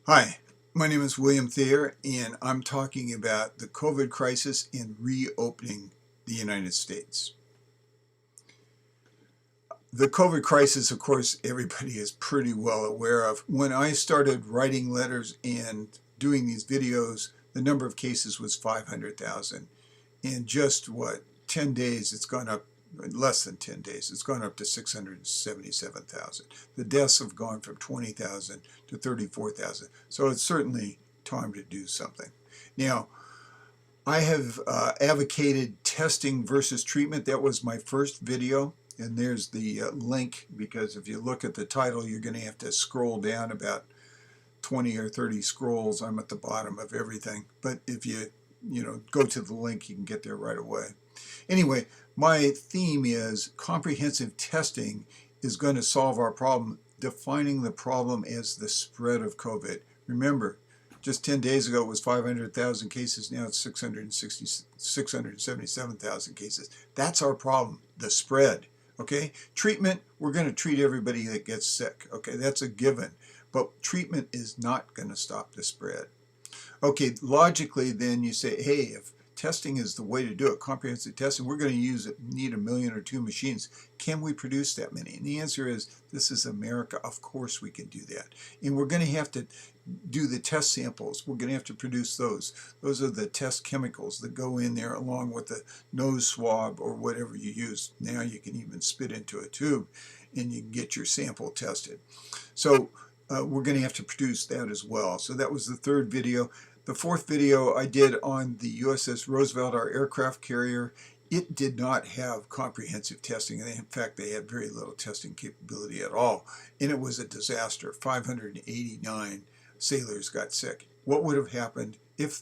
Hi, my name is William Thayer, and I'm talking about the COVID crisis and reopening the United States. The COVID crisis, of course, everybody is pretty well aware of. When I started writing letters and doing these videos, the number of cases was 500,000. In just 10 days, it's gone up, less than 10 days, it's gone up to 677,000. The deaths have gone from 20,000 to 34,000. So it's certainly time to do something. Now, I have advocated testing versus treatment. That was my first video. And there's the link, because if you look at the title, you're going to have to scroll down about 20 or 30 scrolls. I'm at the bottom of everything. But if you go to the link, you can get there right away. Anyway, my theme is comprehensive testing is going to solve our problem, defining the problem as the spread of COVID. Remember, just 10 days ago it was 500,000 cases, now it's 677,000 cases. That's our problem, the spread. Okay, treatment, we're going to treat everybody that gets sick. Okay, that's a given. But treatment is not going to stop the spread. Okay, logically then you say, hey, if testing is the way to do it, comprehensive testing, we're going to need 1 million or 2 machines. Can we produce that many? And the answer is, this is America. Of course we can do that. And we're going to have to do the test samples. We're going to have to produce those. Those are the test chemicals that go in there along with the nose swab or whatever you use. Now you can even spit into a tube and you can get your sample tested. So we're going to have to produce that as well. So that was the third video. The fourth video I did on the USS Roosevelt, our aircraft carrier. It did not have comprehensive testing. In fact, they had very little testing capability at all. And it was a disaster. 589 sailors got sick. What would have happened if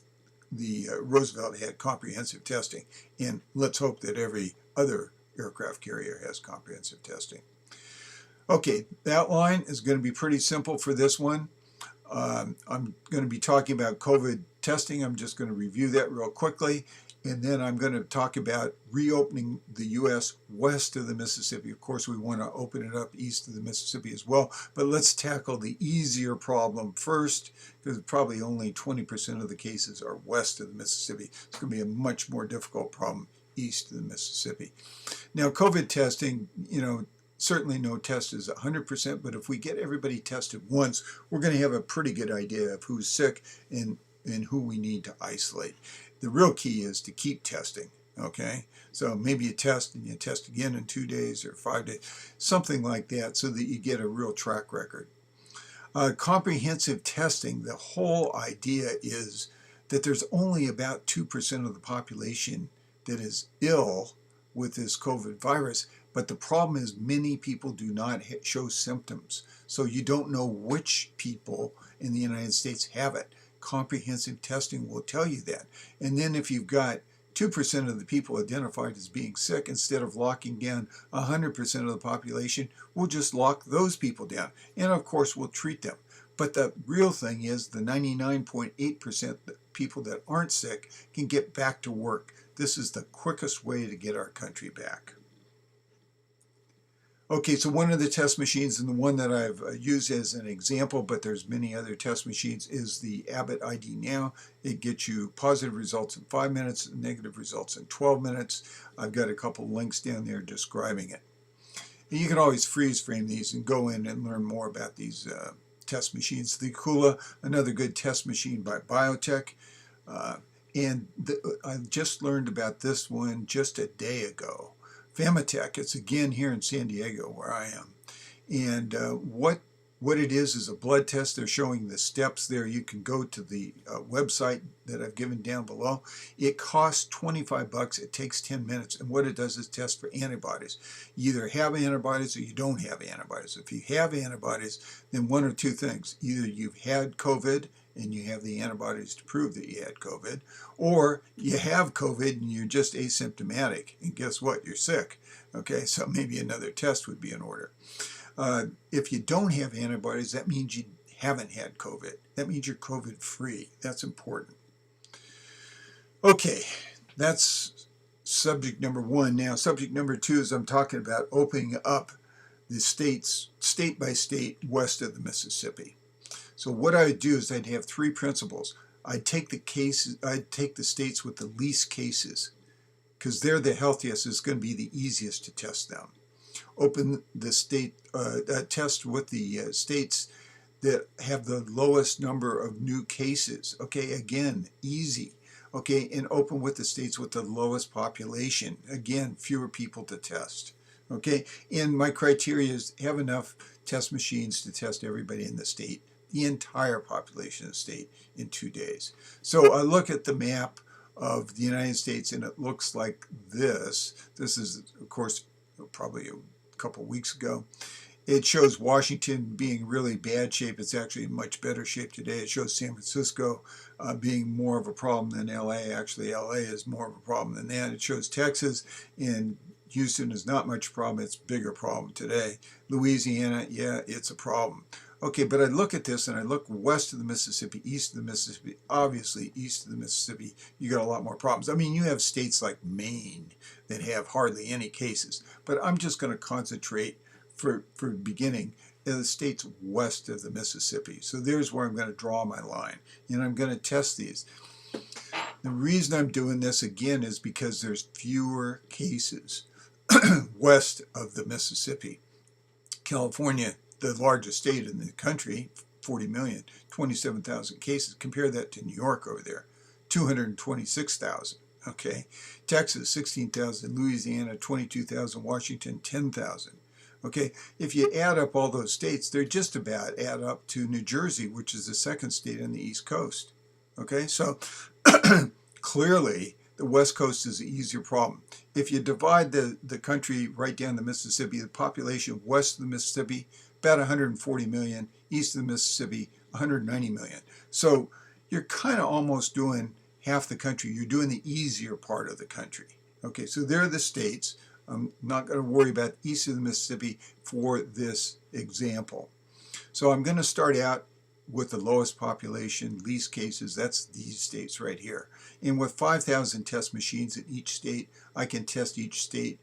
the Roosevelt had comprehensive testing? And let's hope that every other aircraft carrier has comprehensive testing. Okay, that line is going to be pretty simple for this one. I'm going to be talking about COVID testing. I'm just going to review that real quickly. And then I'm going to talk about reopening the U.S. west of the Mississippi. Of course, we want to open it up east of the Mississippi as well. But let's tackle the easier problem first, because probably only 20% of the cases are west of the Mississippi. It's going to be a much more difficult problem east of the Mississippi. Now, COVID testing, certainly no test is 100%, but if we get everybody tested once, we're going to have a pretty good idea of who's sick and who we need to isolate. The real key is to keep testing, okay? So maybe you test and you test again in 2 days or 5 days, something like that, so that you get a real track record. Comprehensive testing, the whole idea is that there's only about 2% of the population that is ill with this COVID virus. But the problem is many people do not show symptoms. So you don't know which people in the United States have it. Comprehensive testing will tell you that. And then if you've got 2% of the people identified as being sick, instead of locking down 100% of the population, we'll just lock those people down. And of course, we'll treat them. But the real thing is the 99.8% people that aren't sick can get back to work. This is the quickest way to get our country back. Okay, so one of the test machines, and the one that I've used as an example, but there's many other test machines, is the Abbott ID Now. It gets you positive results in 5 minutes, negative results in 12 minutes. I've got a couple links down there describing it. And you can always freeze frame these and go in and learn more about these test machines. The Kula, another good test machine by BioTek. I just learned about this one just a day ago. Phamatech, it's again here in San Diego where I am. And what it is a blood test. They're showing the steps there. You can go to the website that I've given down below. It costs 25 bucks. It takes 10 minutes. And what it does is test for antibodies. You either have antibodies or you don't have antibodies. If you have antibodies, then one or two things. Either you've had COVID and you have the antibodies to prove that you had COVID, or you have COVID and you're just asymptomatic. And guess what? You're sick. Okay, so maybe another test would be in order. If you don't have antibodies, that means you haven't had COVID. That means you're COVID free. That's important. Okay, that's subject number one. Now, subject number two is I'm talking about opening up the states, state by state, west of the Mississippi. So what I would do is I'd have three principles. I'd take the states with the least cases, because they're the healthiest. It's going to be the easiest to test them. Open the state test with the states that have the lowest number of new cases. Okay, again, easy. Okay, and open with the states with the lowest population. Again, fewer people to test. Okay, and my criteria is have enough test machines to test everybody in the state, the entire population of the state, in 2 days. So I look at the map of the United States and it looks like this. This is, of course, probably a couple weeks ago. It shows Washington being really bad shape. It's actually in much better shape today. It shows San Francisco being more of a problem than LA. Actually, LA is more of a problem than that. It shows Texas, and Houston is not much problem. It's a bigger problem today. Louisiana, yeah, it's a problem. Okay, but I look at this and I look west of the Mississippi, east of the Mississippi. Obviously, east of the Mississippi, you got a lot more problems. I mean, you have states like Maine that have hardly any cases, but I'm just going to concentrate for beginning in the states west of the Mississippi. So there's where I'm going to draw my line, and I'm going to test these. The reason I'm doing this again is because there's fewer cases west of the Mississippi. California, the largest state in the country, 40 million, 27,000 cases. Compare that to New York over there, 226,000. Okay, Texas, 16,000, Louisiana, 22,000, Washington, 10,000. Okay, if you add up all those states, they're just about add up to New Jersey, which is the second state on the East Coast. Okay, so clearly the West Coast is an easier problem. If you divide the country right down the Mississippi, the population west of the Mississippi, about 140 million, east of the Mississippi, 190 million. So you're kind of almost doing half the country. You're doing the easier part of the country. Okay, so there are the states. I'm not going to worry about east of the Mississippi for this example. So I'm going to start out with the lowest population, least cases. That's these states right here. And with 5,000 test machines in each state, I can test each state,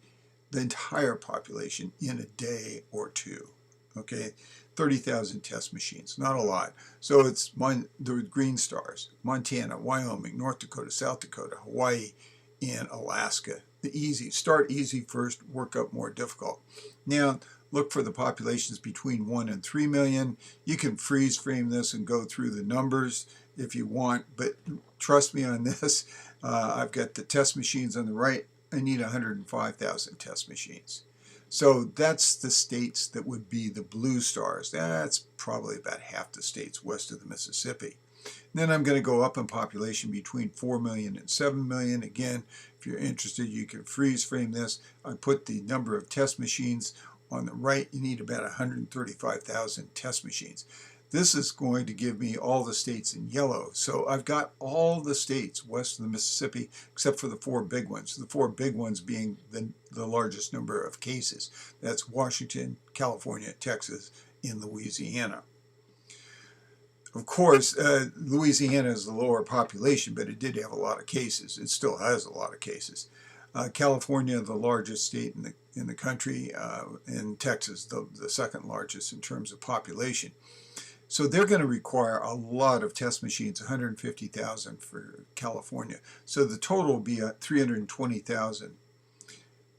the entire population, in a day or two. Okay, 30,000 test machines, not a lot. So it's the green stars: Montana, Wyoming, North Dakota, South Dakota, Hawaii, and Alaska. The easy, start easy first, work up more difficult. Now, look for the populations between 1 and 3 million. You can freeze frame this and go through the numbers if you want, but trust me on this. I've got the test machines on the right. I need 105,000 test machines. So that's the states that would be the blue stars. That's probably about half the states west of the Mississippi. Then I'm going to go up in population between 4 million and 7 million. Again, if you're interested, you can freeze frame this. I put the number of test machines on the right. You need about 135,000 test machines. This is going to give me all the states in yellow. So I've got all the states west of the Mississippi except for the 4 big ones. The 4 big ones being the largest number of cases. That's Washington, California, Texas, and Louisiana. Of course, Louisiana is the lower population, but it did have a lot of cases. It still has a lot of cases. California, the largest state in the country, and Texas, the second largest in terms of population. So they're going to require a lot of test machines, 150,000 for California. So the total will be 320,000.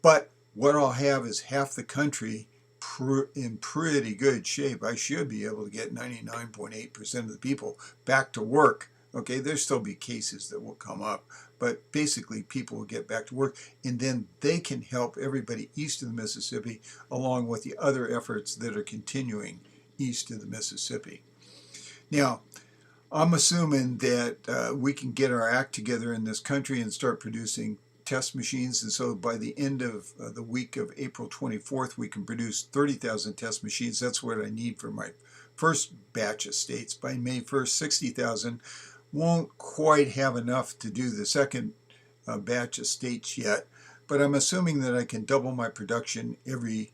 But what I'll have is half the country in pretty good shape. I should be able to get 99.8% of the people back to work. Okay, there'll still be cases that will come up, but basically people will get back to work, and then they can help everybody east of the Mississippi along with the other efforts that are continuing east of the Mississippi. Now, I'm assuming that we can get our act together in this country and start producing test machines, and so by the end of the week of April 24th, we can produce 30,000 test machines. That's what I need for my first batch of states. By May 1st, 60,000. Won't quite have enough to do the second batch of states yet, but I'm assuming that I can double my production every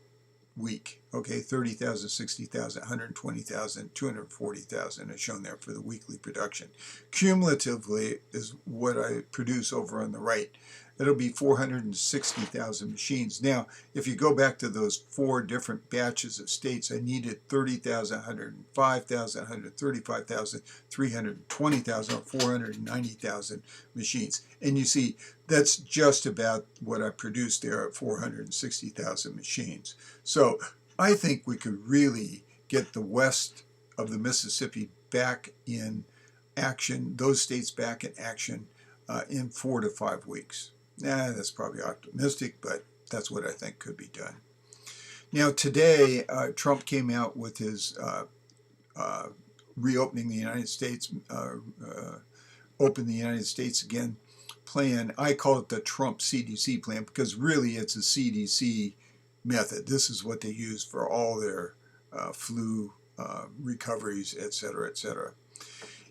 week. Okay, 30,000, 60,000, 120,000, 240,000 is shown there for the weekly production. Cumulatively is what I produce over on the right. it'll be 460,000 machines. Now, if you go back to those 4 different batches of states, I needed 30,000, 105,000, 135,000, 320,000, or 490,000 machines. And you see, that's just about what I produced there at 460,000 machines. So I think we could really get the west of the Mississippi back in action, those states back in action in 4 to 5 weeks. That's probably optimistic, but that's what I think could be done. Now today, Trump came out with his reopening the United States, open the United States again plan. I call it the Trump CDC plan because really it's a CDC method. This is what they use for all their flu recoveries, et cetera, et cetera.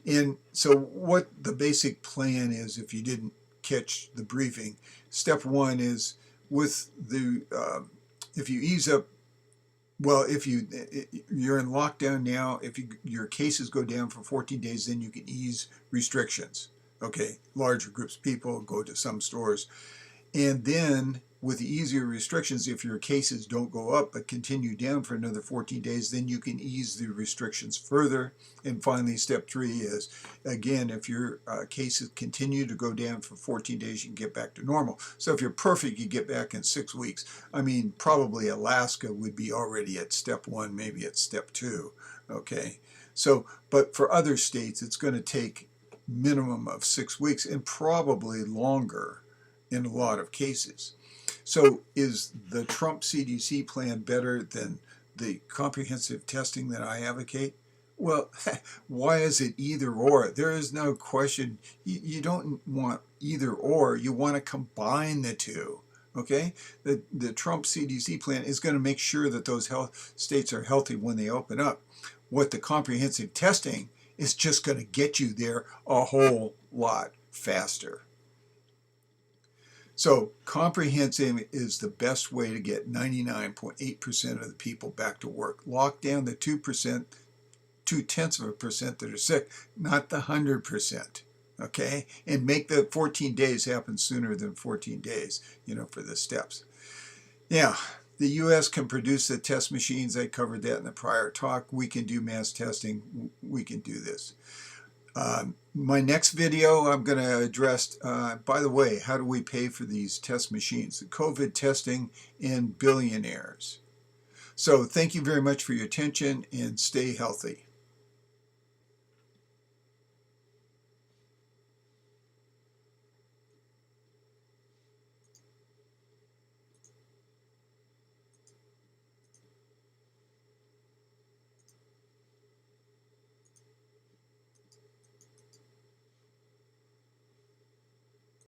And so what the basic plan is, if you didn't catch the briefing, step 1 is with the, if you ease up, well, if you're in lockdown now, if your cases go down for 14 days, then you can ease restrictions. Okay, larger groups of people, go to some stores. And then with the easier restrictions, if your cases don't go up but continue down for another 14 days, then you can ease the restrictions further. And finally, step 3 is, again, if your cases continue to go down for 14 days, you can get back to normal. So if you're perfect, you get back in 6 weeks. I mean, probably Alaska would be already at step 1, maybe at step 2. Okay, so, but for other states, it's going to take minimum of 6 weeks and probably longer in a lot of cases. So is the Trump CDC plan better than the comprehensive testing that I advocate? Well, why is it either or? There is no question. You don't want either or. You want to combine the two. Okay? The Trump CDC plan is going to make sure that those states are healthy when they open up. What the comprehensive testing is just going to get you there a whole lot faster. So comprehensive is the best way to get 99.8% of the people back to work. Lock down the 2%, 0.2% that are sick, not the 100%. Okay? And make the 14 days happen sooner than 14 days, for the steps. Now, the U.S. can produce the test machines. I covered that in the prior talk. We can do mass testing. We can do this. My next video, I'm going to address, by the way, how do we pay for these test machines? The COVID testing and billionaires. So thank you very much for your attention and stay healthy.